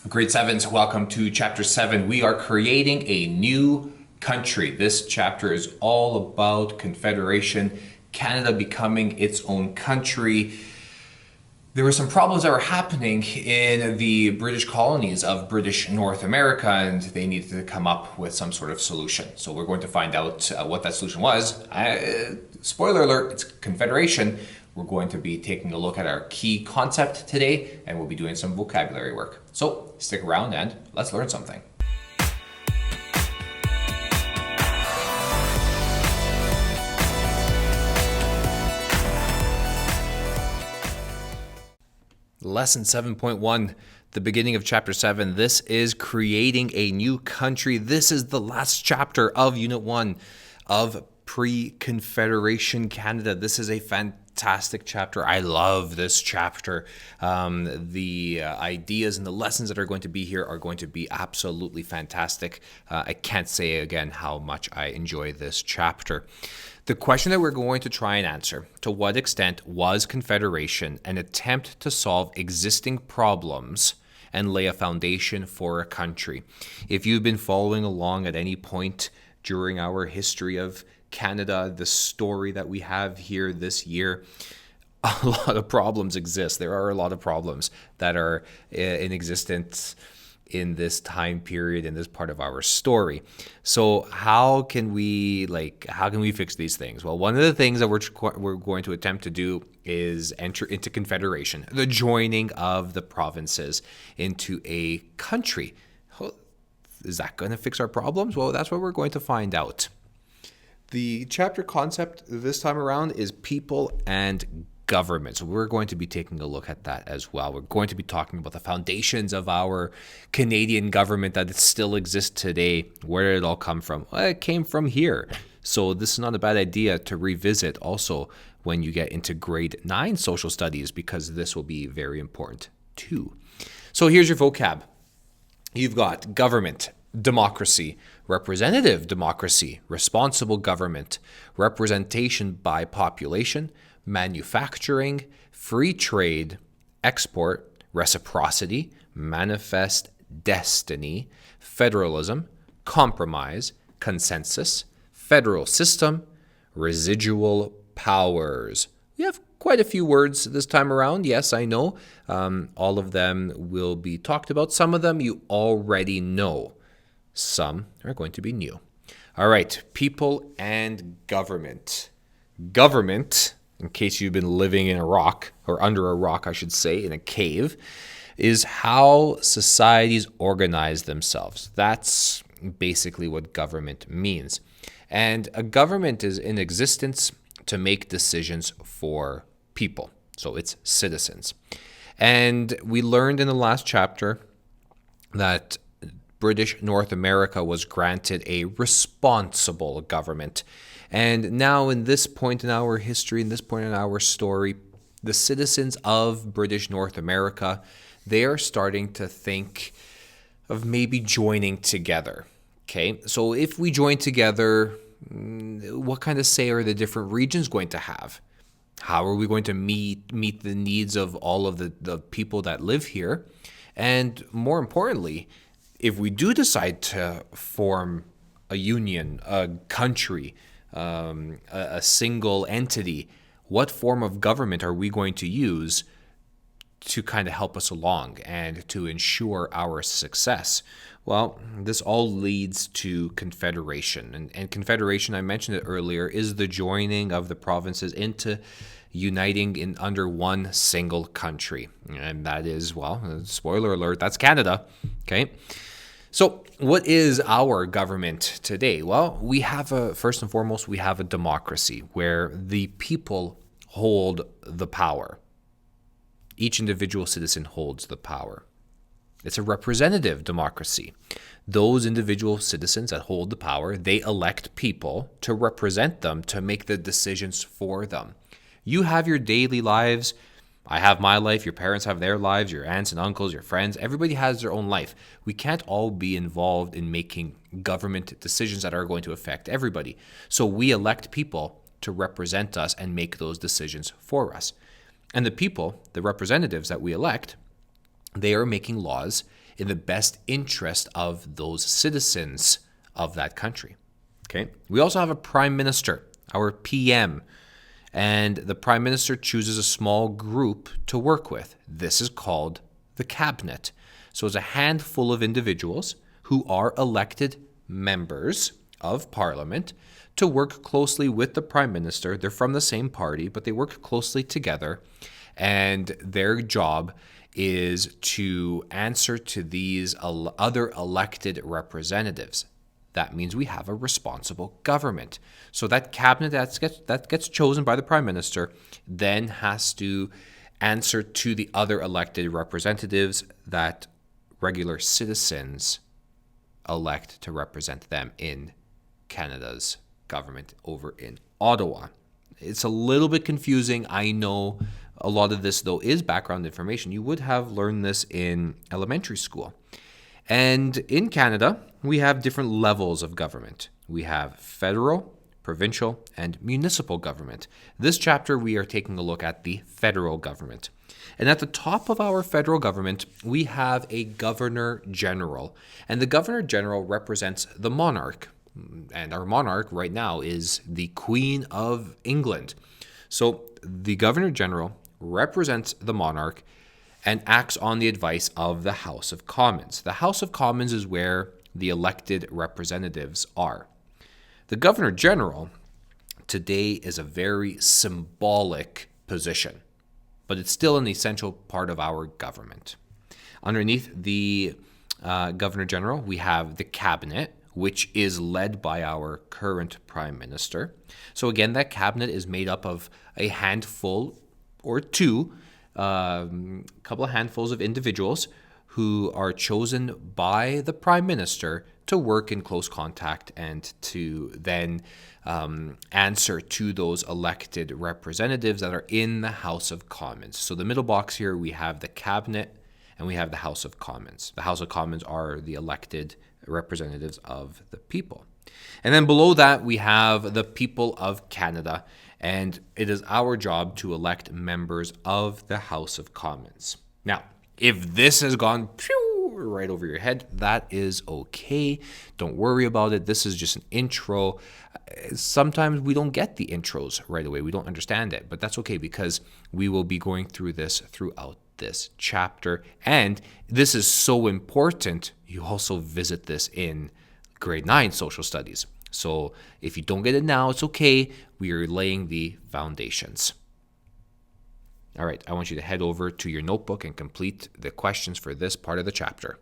Grade 7s, welcome to Chapter 7. We are creating a new country. This chapter is all about Confederation, Canada becoming its own country. There were some problems that were happening in the British colonies of British North America, and they needed to come up with some sort of solution. So we're going to find out what that solution was. Spoiler alert, it's Confederation. We're going to be taking a look at our key concept today, and we'll be doing some vocabulary work. So stick around and let's learn something. Lesson 7.1, the beginning of Chapter 7. This is creating a new country. This is the last chapter of Unit 1 of Pre-Confederation Canada. This is a fantastic chapter. I love this chapter. The ideas and the lessons that are going to be here are going to be absolutely fantastic. I can't say again how much I enjoy this chapter. The question that we're going to try and answer: to what extent was Confederation an attempt to solve existing problems and lay a foundation for a country? If you've been following along at any point during our history of Canada, the story that we have here this year, a lot of problems exist. There are a lot of problems that are in existence in this time period, in this part of our story. So how can we fix these things? Well, one of the things that we're going to attempt to do is enter into Confederation, the joining of the provinces into a country. Is that going to fix our problems? Well, that's what we're going to find out. The chapter concept this time around is people and government. So we're going to be taking a look at that as well. We're going to be talking about the foundations of our Canadian government that still exists today. Where did it all come from? Well, it came from here. So this is not a bad idea to revisit also when you get into grade 9 social studies, because this will be very important too. So here's your vocab. You've got government, democracy, representative democracy, responsible government, representation by population, manufacturing, free trade, export, reciprocity, manifest destiny, federalism, compromise, consensus, federal system, residual powers. We have quite a few words this time around. Yes, I know. All of them will be talked about. Some of them you already know. Some are going to be new. All right, people and government. Government, in case you've been living in a rock, or under a rock, I should say, in a cave, is how societies organize themselves. That's basically what government means. And a government is in existence to make decisions for people. So it's citizens. And we learned in the last chapter that British North America was granted a responsible government. And now in this point in our history, in this point in our story, the citizens of British North America, they are starting to think of maybe joining together. Okay, so if we join together, what kind of say are the different regions going to have? How are we going to meet the needs of all of the people that live here? And more importantly, if we do decide to form a union, a country, a single entity, what form of government are we going to use to kind of help us along and to ensure our success? Well, this all leads to Confederation. And Confederation, I mentioned it earlier, is the joining of the provinces into uniting in under one single country. And that is, well, spoiler alert, that's Canada. Okay. So what is our government today? Well, first and foremost, we have a democracy where the people hold the power. Each individual citizen holds the power. It's a representative democracy. Those individual citizens that hold the power, they elect people to represent them, to make the decisions for them. You have your daily lives. I have my life, your parents have their lives, your aunts and uncles, your friends. Everybody has their own life. We can't all be involved in making government decisions that are going to affect everybody. So we elect people to represent us and make those decisions for us. And the people, the representatives that we elect, they are making laws in the best interest of those citizens of that country. Okay. We also have a prime minister, our PM, and the prime minister chooses a small group to work with. This is called the cabinet. So it's a handful of individuals who are elected members of parliament to work closely with the prime minister. They're from the same party, but they work closely together, and their job is to answer to these other elected representatives. That means we have a responsible government. So that cabinet that gets chosen by the prime minister then has to answer to the other elected representatives that regular citizens elect to represent them in Canada's government over in Ottawa. It's a little bit confusing. I know a lot of this, though, is background information. You would have learned this in elementary school. And in Canada, we have different levels of government. We have federal, provincial, and municipal government. This chapter, we are taking a look at the federal government. And at the top of our federal government, we have a governor general. And the governor general represents the monarch. And our monarch right now is the Queen of England. So the governor general represents the monarch and acts on the advice of the House of Commons. The House of Commons is where the elected representatives are. The Governor General today is a very symbolic position, but it's still an essential part of our government. Underneath the Governor General, we have the Cabinet, which is led by our current Prime Minister. So again, that Cabinet is made up of a handful or two, couple of handfuls of individuals who are chosen by the Prime Minister to work in close contact and to then answer to those elected representatives that are in the House of Commons. So the middle box here, we have the Cabinet and we have the House of Commons. The House of Commons are the elected representatives of the people. And then below that, we have the people of Canada, and it is our job to elect members of the House of Commons. Now, if this has gone right over your head, that is okay. Don't worry about it. This is just an intro. Sometimes we don't get the intros right away. We don't understand it, but that's okay because we will be going through this throughout this chapter. And this is so important. You also visit this in grade 9 social studies. So if you don't get it now, it's okay. We are laying the foundations. All right, I want you to head over to your notebook and complete the questions for this part of the chapter.